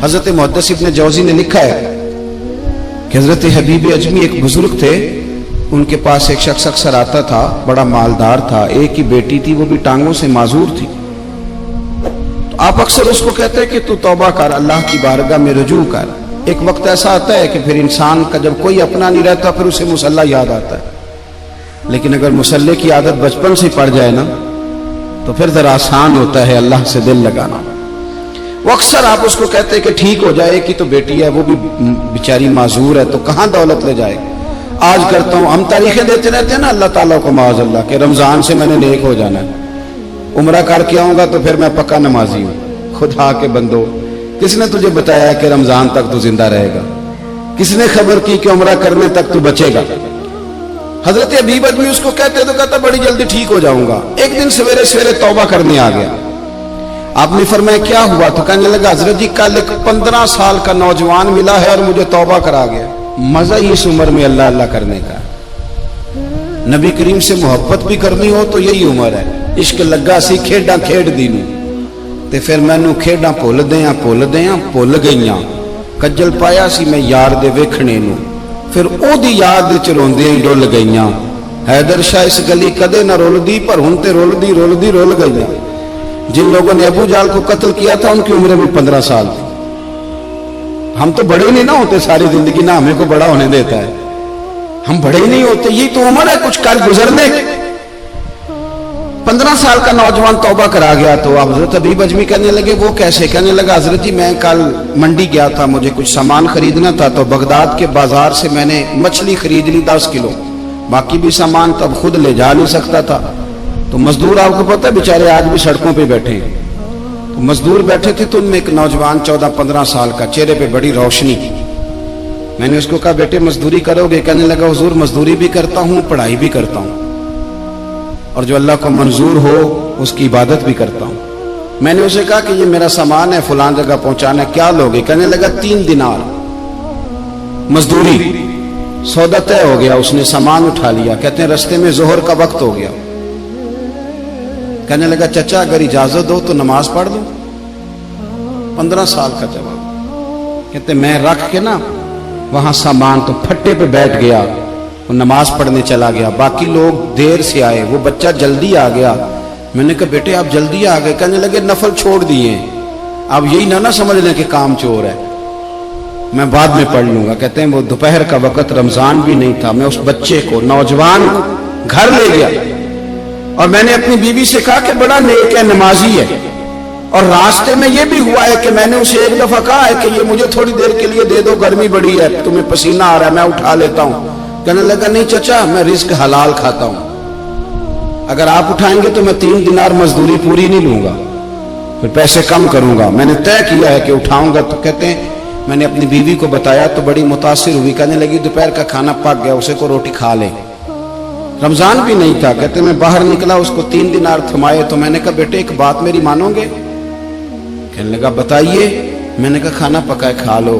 حضرت محدث ابن جوزی نے لکھا ہے کہ حضرت حبیب اجمی ایک بزرگ تھے، ان کے پاس ایک شخص اکثر آتا تھا، بڑا مالدار تھا، ایک ہی بیٹی تھی، وہ بھی ٹانگوں سے معذور تھی۔ تو آپ اکثر اس کو کہتے ہیں کہ تو توبہ کر، اللہ کی بارگاہ میں رجوع کر۔ ایک وقت ایسا آتا ہے کہ پھر انسان کا جب کوئی اپنا نہیں رہتا پھر اسے مصلی یاد آتا ہے، لیکن اگر مصلی کی عادت بچپن سے پڑ جائے نا تو پھر ذرا آسان ہوتا ہے اللہ سے دل لگانا۔ وہ اکثر آپ اس کو کہتے ہیں کہ ٹھیک ہو جائے کہ تو بیٹی ہے، وہ بھی بیچاری معذور ہے، تو کہاں دولت لے جائے گی۔ آج کرتا ہوں، ہم تاریخیں دیتے رہتے ہیں نا اللہ تعالیٰ کو معاذ اللہ کہ رمضان سے میں نے نیک ہو جانا ہے، عمرہ کر کے آؤں گا تو پھر میں پکا نمازی ہوں۔ خدا کے بندو، کس نے تجھے بتایا کہ رمضان تک تو زندہ رہے گا؟ کس نے خبر کی کہ عمرہ کرنے تک تو بچے گا؟ حضرت حبیب اجمی اس کو کہتے تو کہتا بڑی جلدی ٹھیک ہو جاؤں گا۔ ایک دن سویرے سویرے توبہ کرنے آ گیا۔ آپ نے فرمایا کیا ہوا؟ تو کہنے لگا حضرت جی کل ایک 15 سال کا نوجوان ملا ہے اور مجھے توبہ کرا گیا۔ مزہ ہی اس عمر میں اللہ اللہ کرنے کا، نبی کریم سے محبت بھی کرنی ہو تو یہی عمر ہے۔ عشق لگا سی کھیڈاں کھیڈ دی نوں تے پھر مینوں کھیڈاں بھول بھول گئیاں، کجل پایا سی میں یار دے ویکھنے نوں، پھر او دی یاد وچ روندیاں ہی ڈل گئیاں۔ حیدر شاہ اس گلی کدے نہ رولدی پر ہن تے رولدی رول گئیاں۔ جن لوگوں نے ابو جہل کو قتل کیا تھا ان کی عمر بھی 15 سال تھی۔ ہم تو بڑے نہیں نہ ہوتے ساری زندگی، نہ ہمیں کو بڑا ہونے دیتا ہے، ہم بڑے ہی نہیں ہوتے، یہی تو عمر ہے کچھ کر گزرنے۔ 15 سال کا نوجوان توبہ کرا گیا تو آپ حضرت حبیب اجمی کہنے لگے وہ کیسے؟ کہنے لگا حضرت جی میں کل منڈی گیا تھا، مجھے کچھ سامان خریدنا تھا، تو بغداد کے بازار سے میں نے مچھلی خرید لی 10 کلو، باقی بھی سامان تب خود لے جا نہیں سکتا تھا۔ تو مزدور آپ کو پتہ ہے بیچارے آج بھی سڑکوں پہ بیٹھے ہیں، تو مزدور بیٹھے تھے تو ان میں ایک نوجوان 14-15 سال کا، چہرے پہ بڑی روشنی۔ میں نے اس کو کہا بیٹے مزدوری کرو گے؟ کہنے لگا حضور مزدوری بھی کرتا ہوں، پڑھائی بھی کرتا ہوں، اور جو اللہ کو منظور ہو اس کی عبادت بھی کرتا ہوں۔ میں نے اسے کہا کہ یہ میرا سامان ہے فلان جگہ پہنچانا ہے، کیا لوگے؟ کہنے لگا 3 دینار مزدوری۔ سودا طے ہو گیا، اس نے سامان اٹھا لیا۔ کہتے ہیں رستے میں ظہر کا وقت ہو گیا، کہنے لگا چچا اگر اجازت دو تو نماز پڑھ دو۔ 15 سال کا جواب۔ کہتے میں رکھ کے نا وہاں سامان تو پھٹے پہ بیٹھ گیا، وہ نماز پڑھنے چلا گیا، باقی لوگ دیر سے آئے، وہ بچہ جلدی آ گیا۔ میں نے کہا بیٹے آپ جلدی آ گئے؟ کہنے لگے نفل چھوڑ دیے، آپ یہی نہ سمجھ لیں کہ کام چور ہے، میں بعد میں پڑھ لوں گا۔ کہتے ہیں وہ دوپہر کا وقت، رمضان بھی نہیں تھا، میں اس بچے کو نوجوان کو گھر لے گیا اور میں نے اپنی بیوی سے کہا کہ بڑا نیک ہے، نمازی ہے، اور راستے میں یہ بھی ہوا ہے کہ میں نے اسے ایک دفعہ کہا ہے کہ یہ مجھے تھوڑی دیر کے لیے دے دو، گرمی بڑی ہے، تمہیں پسینہ آ رہا ہے، میں اٹھا لیتا ہوں۔ کہنے لگا نہیں چچا میں رزق حلال کھاتا ہوں، اگر آپ اٹھائیں گے تو میں 3 دینار مزدوری پوری نہیں لوں گا، پھر پیسے کم کروں گا، میں نے طے کیا ہے کہ اٹھاؤں گا۔ تو کہتے ہیں میں نے اپنی بیوی کو بتایا تو بڑی متاثر ہوئی، کہنے لگی دوپہر کا کھانا پک گیا، اسے کو روٹی کھا لے، رمضان بھی نہیں تھا۔ کہتے میں باہر نکلا، اس کو 3 دینار تھمائے، تو میں نے کہا بیٹے ایک بات میری مانو گے؟ کہنے لگا بتائیے۔ میں نے کہا کھانا پکائے کھا لو۔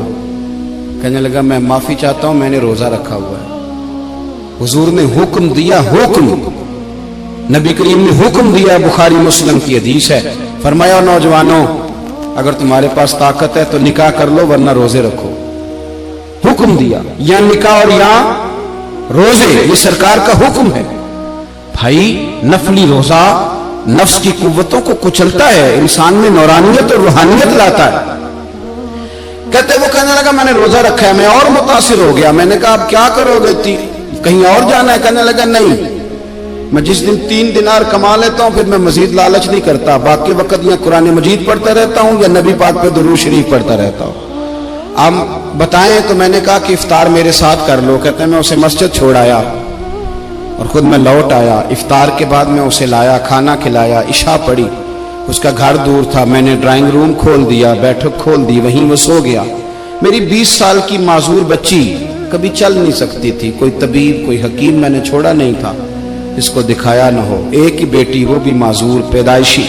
کہنے لگا میں معافی چاہتا ہوں، میں نے روزہ رکھا ہوا ہے۔ حضور نے حکم دیا، حکم نبی کریم نے حکم دیا، بخاری مسلم کی حدیث ہے، فرمایا نوجوانوں اگر تمہارے پاس طاقت ہے تو نکاح کر لو ورنہ روزے رکھو۔ حکم دیا، یا نکاح اور یا روزے، یہ سرکار کا حکم ہے۔ بھائی نفلی روزہ نفس کی قوتوں کو کچلتا ہے، انسان میں نورانیت اور روحانیت لاتا ہے۔ کہتے وہ کہنے لگا میں نے روزہ رکھا ہے، میں اور متاثر ہو گیا۔ میں نے کہا اب کیا کرو گے؟ کہیں اور جانا ہے؟ کہنے لگا نہیں، میں جس دن 3 دینار کما لیتا ہوں پھر میں مزید لالچ نہیں کرتا، باقی وقت یا قرآن مجید پڑھتا رہتا ہوں یا نبی پاک پہ درود شریف پڑھتا رہتا ہوں۔ آپ بتائیں؟ تو میں نے کہا کہ افطار میرے ساتھ کر لو۔ کہتے ہیں میں اسے مسجد چھوڑ آیا اور خود میں لوٹ آیا، افطار کے بعد میں اسے لایا، کھانا کھلایا، عشاء پڑھی، اس کا گھر دور تھا، میں نے ڈرائنگ روم کھول دیا، بیٹھک کھول دی، وہیں وہ سو گیا۔ میری 20 سال کی معذور بچی کبھی چل نہیں سکتی تھی، کوئی طبیب کوئی حکیم میں نے چھوڑا نہیں تھا اس کو دکھایا نہ ہو، ایک ہی بیٹی وہ بھی معذور پیدائشی۔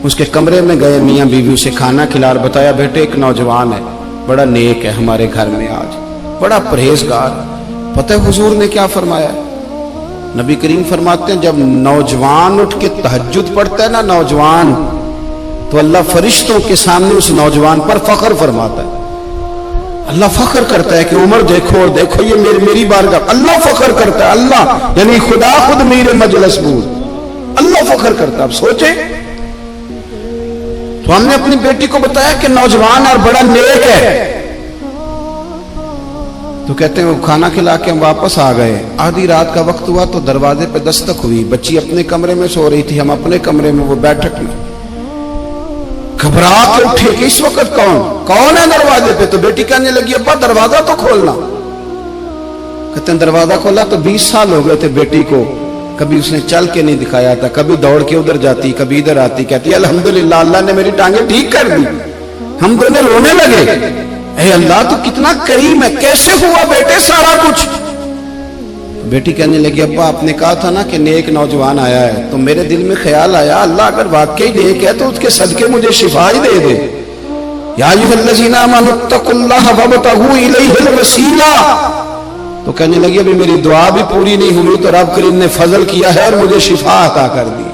اس کے کمرے میں گئے، میاں بیوی اسے کھانا کھلا اور بتایا بیٹے ایک نوجوان ہے، بڑا نیک ہے ہمارے گھر میں، آج بڑا پرہیزگار۔ پتہ ہے حضور نے کیا فرمایا؟ نبی کریم فرماتے ہیں جب نوجوان اٹھ کے تہجد پڑھتا ہے نا، نوجوان تو اللہ فرشتوں کے سامنے اس نوجوان پر فخر فرماتا ہے. اللہ فخر کرتا ہے کہ عمر دیکھو اور دیکھو یہ میری بارگاہ. اللہ فخر کرتا ہے, اللہ یعنی خدا خود میرے مجلس بود اللہ فخر کرتا ہے. اب سوچے, تو ہم نے اپنی بیٹی کو بتایا کہ نوجوان اور بڑا نیک ہے, تو کہتے ہیں وہ کھانا کھلا کے ہم واپس آ گئے. آدھی رات کا وقت ہوا تو دروازے پہ دستک ہوئی. بچی اپنے کمرے میں سو رہی تھی, ہم اپنے کمرے میں, وہ بیٹھک میں. گھبرا کے اٹھے کہ اس وقت کون ہے دروازے پہ؟ تو بیٹی کہنے لگی ابا دروازہ تو کھولنا. کہتے ہیں دروازہ کھولا تو 20 سال ہو گئے تھے بیٹی کو, کبھی اس نے چل کے نہیں دکھایا تھا, کبھی دوڑ کے ادھر جاتی کبھی ادھر آتی. کہتی الحمدللہ اللہ نے میری ٹانگیں ٹھیک کر دی. ہم دونوں رونے لگے, اے اللہ تو کتنا کریم ہے, کیسے ہوا بیٹے سارا کچھ؟ بیٹی کہنے لگی ابا آپ نے کہا تھا نا کہ نیک نوجوان آیا ہے, تو میرے دل میں خیال آیا اللہ اگر واقعی نیک ہے تو اس کے صدقے مجھے شفا ہی دے دے. یا ایھا الذین آمنوا اتقوا اللہ وابتغوا الیہ الوسیلہ. تو کہنے لگی ابھی میری دعا بھی پوری نہیں ہوئی تو رب کریم نے فضل کیا ہے اور مجھے شفا عطا کر دی.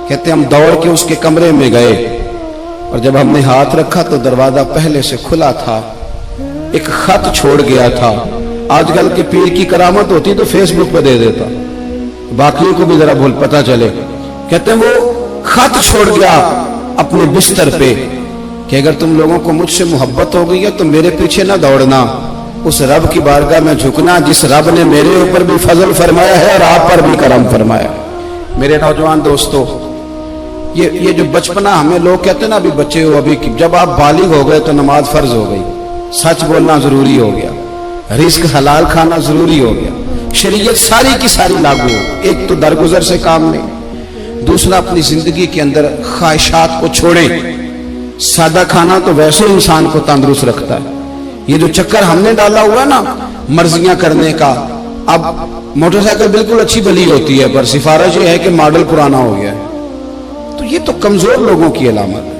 کہتے ہم دوڑ کے اس کے کمرے میں گئے اور جب ہم نے ہاتھ رکھا تو دروازہ پہلے سے کھلا تھا, ایک خط چھوڑ گیا تھا. آج کل کے پیر کی کرامت ہوتی تو فیس بک پہ دے دیتا, باقیوں کو بھی ذرا بھول پتا چلے. کہتے ہیں وہ خط چھوڑ گیا اپنے بستر پہ کہ اگر تم لوگوں کو مجھ سے محبت ہو گئی ہے تو میرے پیچھے نہ دوڑنا, اس رب کی بارگاہ میں جھکنا جس رب نے میرے اوپر بھی فضل فرمایا ہے اور آپ پر بھی کرم فرمایا. میرے نوجوان دوستو, یہ جو بچپنا ہمیں لوگ کہتے ہیں نا ابھی بچے ہو, ابھی جب آپ بالغ ہو گئے تو نماز فرض ہو گئی, سچ بولنا ضروری ہو گیا, رزق حلال کھانا ضروری ہو گیا, شریعت ساری کی ساری لاگو ہو. ایک تو درگزر سے کام لیں, دوسرا اپنی زندگی کے اندر خواہشات کو چھوڑیں. سادہ کھانا تو ویسے انسان کو تندرست رکھتا ہے. یہ جو چکر ہم نے ڈالا ہوا ہے نا مرضیاں کرنے کا, اب موٹر سائیکل بالکل اچھی بھلی ہوتی ہے پر سفارش یہ ہے کہ ماڈل پرانا ہو گیا ہے, تو یہ تو کمزور لوگوں کی علامت ہے.